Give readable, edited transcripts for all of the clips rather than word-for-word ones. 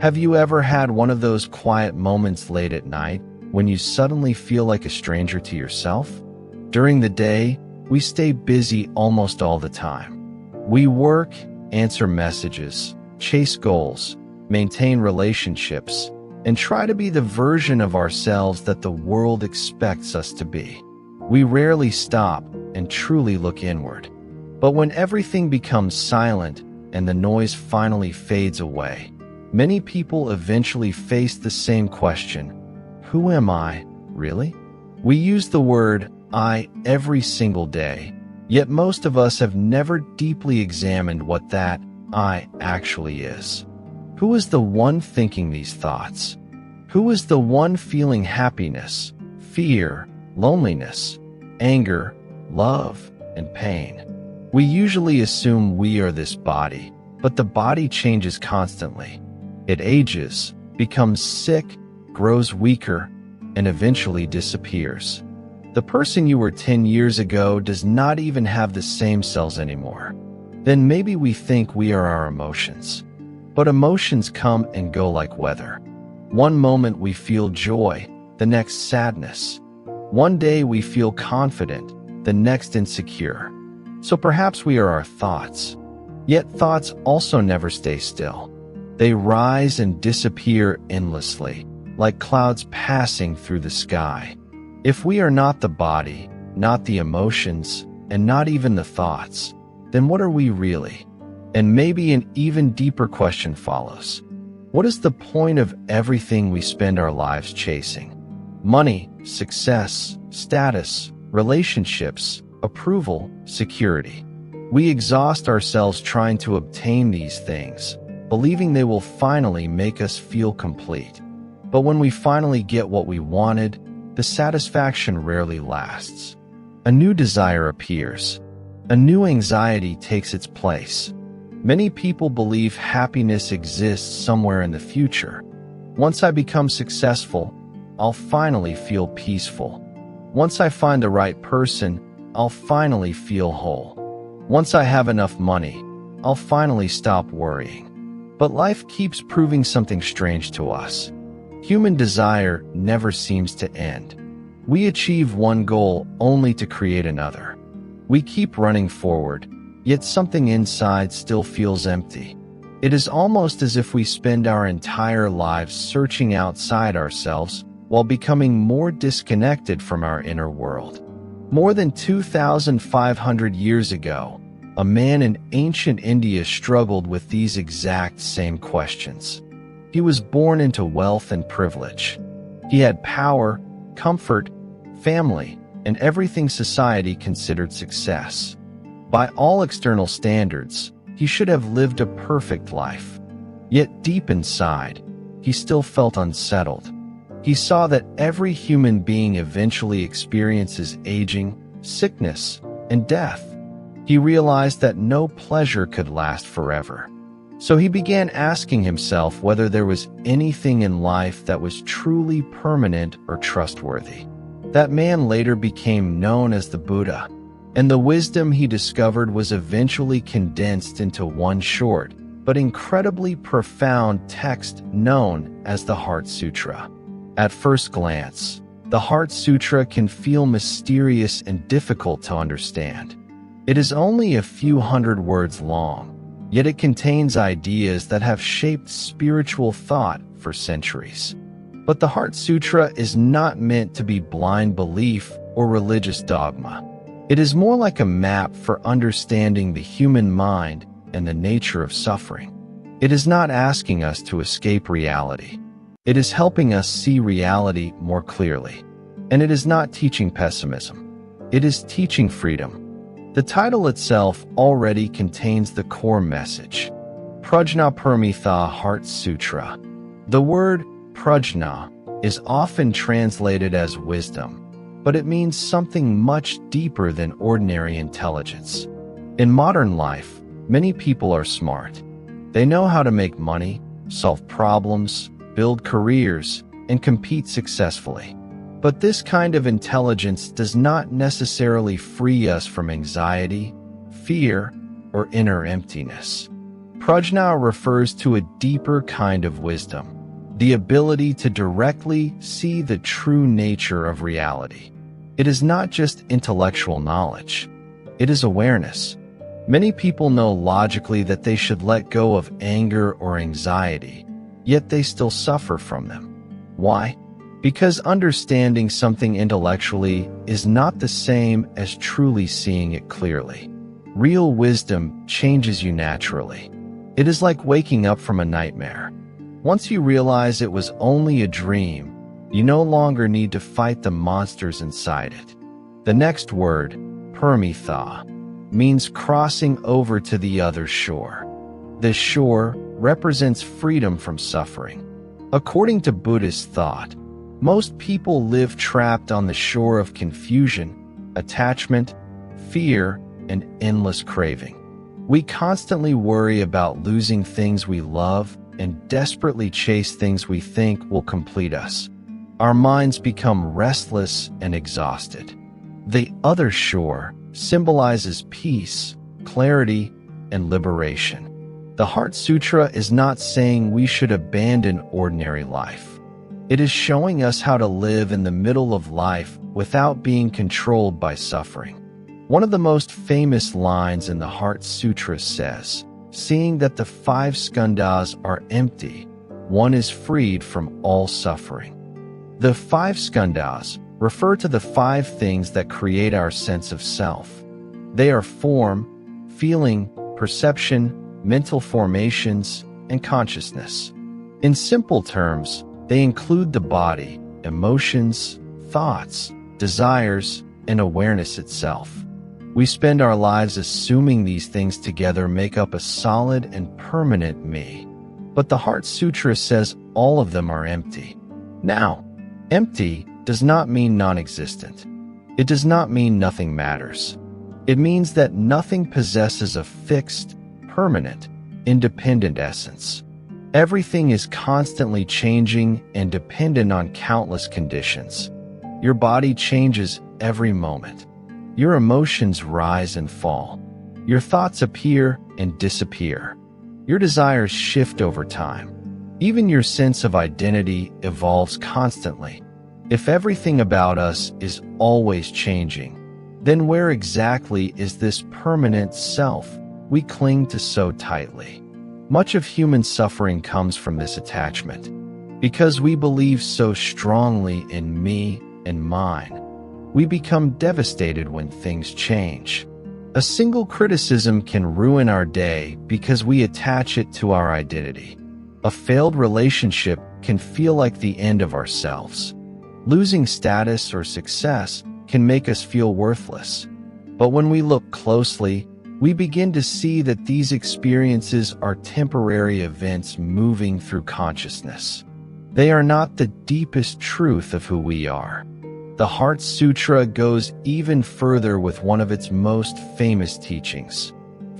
Have you ever had one of those quiet moments late at night when you suddenly feel like a stranger to yourself? During the day, we stay busy almost all the time. We work, answer messages, chase goals, maintain relationships, and try to be the version of ourselves that the world expects us to be. We rarely stop and truly look inward. But when everything becomes silent and the noise finally fades away, many people eventually face the same question: who am I, really? We use the word I every single day, yet most of us have never deeply examined what that I actually is. Who is the one thinking these thoughts? Who is the one feeling happiness, fear, loneliness, anger, love, and pain? We usually assume we are this body, but the body changes constantly. It ages, becomes sick, grows weaker, and eventually disappears. The person you were 10 years ago does not even have the same cells anymore. Then maybe we think we are our emotions. But emotions come and go like weather. One moment we feel joy, the next sadness. One day we feel confident, the next insecure. So perhaps we are our thoughts. Yet thoughts also never stay still. They rise and disappear endlessly, like clouds passing through the sky. If we are not the body, not the emotions, and not even the thoughts, then what are we really? And maybe an even deeper question follows. What is the point of everything we spend our lives chasing? Money, success, status, relationships, approval, security. We exhaust ourselves trying to obtain these things, believing they will finally make us feel complete. But when we finally get what we wanted, the satisfaction rarely lasts. A new desire appears. A new anxiety takes its place. Many people believe happiness exists somewhere in the future. Once I become successful, I'll finally feel peaceful. Once I find the right person, I'll finally feel whole. Once I have enough money, I'll finally stop worrying. But life keeps proving something strange to us. Human desire never seems to end. We achieve one goal only to create another. We keep running forward, yet something inside still feels empty. It is almost as if we spend our entire lives searching outside ourselves while becoming more disconnected from our inner world. More than 2,500 years ago, a man in ancient India struggled with these exact same questions. He was born into wealth and privilege. He had power, comfort, family, and everything society considered success. By all external standards, he should have lived a perfect life. Yet deep inside, he still felt unsettled. He saw that every human being eventually experiences aging, sickness, and death. He realized that no pleasure could last forever. So he began asking himself whether there was anything in life that was truly permanent or trustworthy. That man later became known as the Buddha, and the wisdom he discovered was eventually condensed into one short, but incredibly profound text known as the Heart Sutra. At first glance, the Heart Sutra can feel mysterious and difficult to understand. It is only a few hundred words long, yet it contains ideas that have shaped spiritual thought for centuries. But the Heart Sutra is not meant to be blind belief or religious dogma. It is more like a map for understanding the human mind and the nature of suffering. It is not asking us to escape reality. It is helping us see reality more clearly. And it is not teaching pessimism. It is teaching freedom. The title itself already contains the core message. Prajnaparamita Heart Sutra. The word prajna is often translated as wisdom, but it means something much deeper than ordinary intelligence. In modern life, many people are smart. They know how to make money, solve problems, build careers, and compete successfully. But this kind of intelligence does not necessarily free us from anxiety, fear, or inner emptiness. Prajna refers to a deeper kind of wisdom, the ability to directly see the true nature of reality. It is not just intellectual knowledge. It is awareness. Many people know logically that they should let go of anger or anxiety, yet they still suffer from them. Why? Because understanding something intellectually is not the same as truly seeing it clearly. Real wisdom changes you naturally. It is like waking up from a nightmare. Once you realize it was only a dream, you no longer need to fight the monsters inside it. The next word, paramitha, means crossing over to the other shore. This shore represents freedom from suffering. According to Buddhist thought, most people live trapped on the shore of confusion, attachment, fear, and endless craving. We constantly worry about losing things we love and desperately chase things we think will complete us. Our minds become restless and exhausted. The other shore symbolizes peace, clarity, and liberation. The Heart Sutra is not saying we should abandon ordinary life. It is showing us how to live in the middle of life without being controlled by suffering. One of the most famous lines in the Heart Sutra says, "Seeing that the 5 skandhas are empty, one is freed from all suffering." The 5 skandhas refer to the 5 things that create our sense of self. They are form, feeling, perception, mental formations, and consciousness. In simple terms, they include the body, emotions, thoughts, desires, and awareness itself. We spend our lives assuming these things together make up a solid and permanent me. But the Heart Sutra says all of them are empty. Now, empty does not mean non-existent. It does not mean nothing matters. It means that nothing possesses a fixed, permanent, independent essence. Everything is constantly changing and dependent on countless conditions. Your body changes every moment. Your emotions rise and fall. Your thoughts appear and disappear. Your desires shift over time. Even your sense of identity evolves constantly. If everything about us is always changing, then where exactly is this permanent self we cling to so tightly? Much of human suffering comes from this attachment. Because we believe so strongly in me and mine, we become devastated when things change. A single criticism can ruin our day because we attach it to our identity. A failed relationship can feel like the end of ourselves. Losing status or success can make us feel worthless. But when we look closely, we begin to see that these experiences are temporary events moving through consciousness. They are not the deepest truth of who we are. The Heart Sutra goes even further with one of its most famous teachings.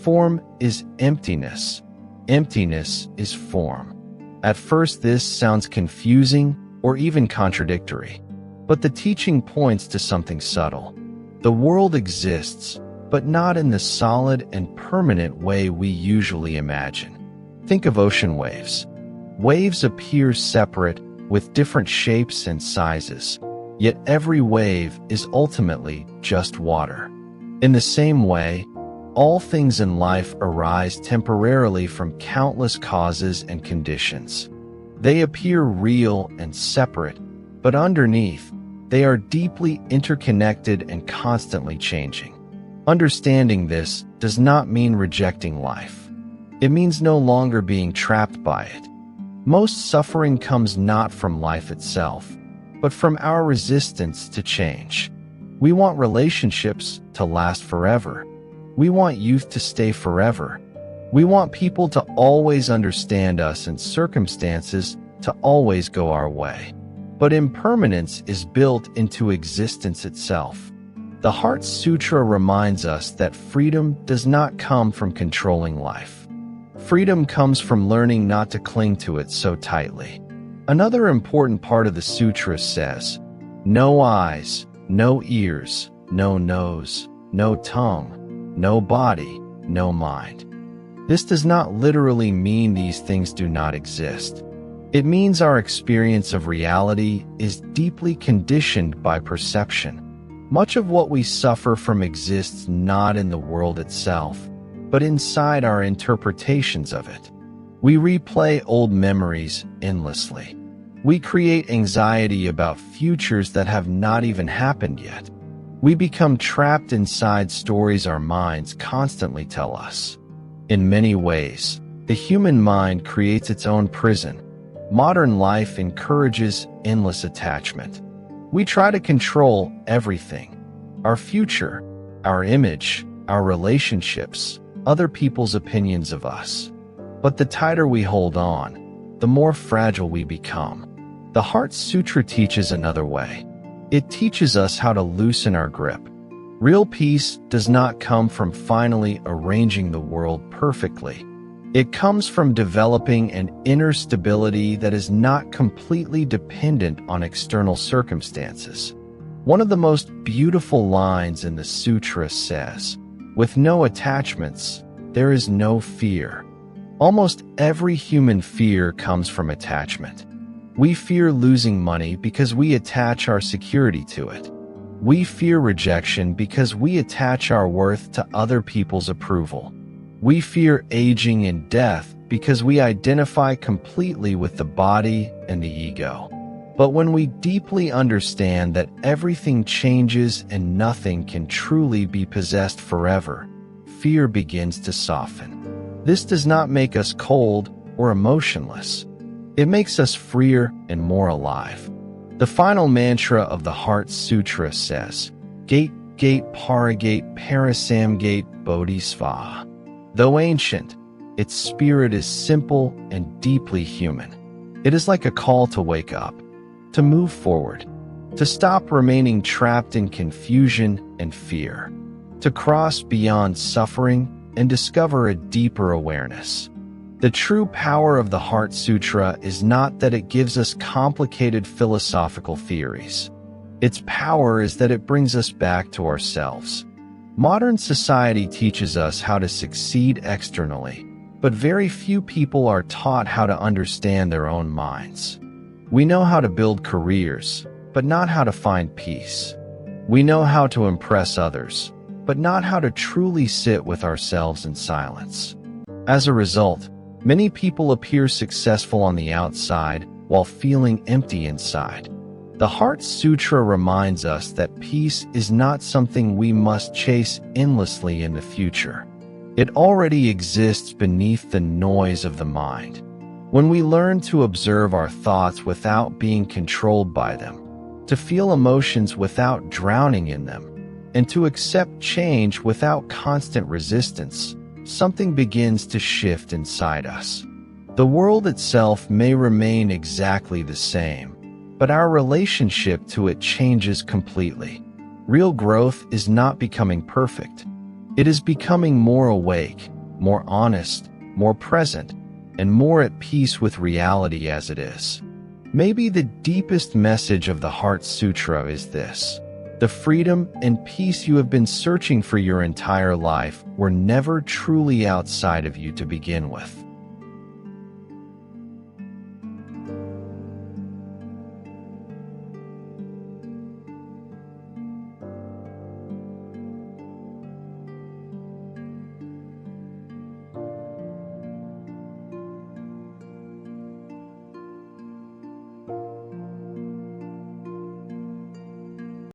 Form is emptiness. Emptiness is form. At first, this sounds confusing or even contradictory. But the teaching points to something subtle. The world exists, but not in the solid and permanent way we usually imagine. Think of ocean waves. Waves appear separate, with different shapes and sizes, yet every wave is ultimately just water. In the same way, all things in life arise temporarily from countless causes and conditions. They appear real and separate, but underneath, they are deeply interconnected and constantly changing. Understanding this does not mean rejecting life. It means no longer being trapped by it. Most suffering comes not from life itself, but from our resistance to change. We want relationships to last forever. We want youth to stay forever. We want people to always understand us and circumstances to always go our way. But impermanence is built into existence itself. The Heart Sutra reminds us that freedom does not come from controlling life. Freedom comes from learning not to cling to it so tightly. Another important part of the sutra says, "No eyes, no ears, no nose, no tongue, no body, no mind." This does not literally mean these things do not exist. It means our experience of reality is deeply conditioned by perception. Much of what we suffer from exists not in the world itself, but inside our interpretations of it. We replay old memories endlessly. We create anxiety about futures that have not even happened yet. We become trapped inside stories our minds constantly tell us. In many ways, the human mind creates its own prison. Modern life encourages endless attachment. We try to control everything: our future, our image, our relationships, other people's opinions of us. But the tighter we hold on, the more fragile we become. The Heart Sutra teaches another way. It teaches us how to loosen our grip. Real peace does not come from finally arranging the world perfectly. It comes from developing an inner stability that is not completely dependent on external circumstances. One of the most beautiful lines in the sutra says, "With no attachments, there is no fear." Almost every human fear comes from attachment. We fear losing money because we attach our security to it. We fear rejection because we attach our worth to other people's approval. We fear aging and death because we identify completely with the body and the ego. But when we deeply understand that everything changes and nothing can truly be possessed forever, fear begins to soften. This does not make us cold or emotionless. It makes us freer and more alive. The final mantra of the Heart Sutra says, "Gate, gate, paragate, parasamgate, bodhisvaha." Though ancient, its spirit is simple and deeply human. It is like a call to wake up, to move forward, to stop remaining trapped in confusion and fear, to cross beyond suffering and discover a deeper awareness. The true power of the Heart Sutra is not that it gives us complicated philosophical theories. Its power is that it brings us back to ourselves. Modern society teaches us how to succeed externally, but very few people are taught how to understand their own minds. We know how to build careers, but not how to find peace. We know how to impress others, but not how to truly sit with ourselves in silence. As a result, many people appear successful on the outside while feeling empty inside. The Heart Sutra reminds us that peace is not something we must chase endlessly in the future. It already exists beneath the noise of the mind. When we learn to observe our thoughts without being controlled by them, to feel emotions without drowning in them, and to accept change without constant resistance, something begins to shift inside us. The world itself may remain exactly the same, but our relationship to it changes completely. Real growth is not becoming perfect. It is becoming more awake, more honest, more present, and more at peace with reality as it is. Maybe the deepest message of the Heart Sutra is this: the freedom and peace you have been searching for your entire life were never truly outside of you to begin with.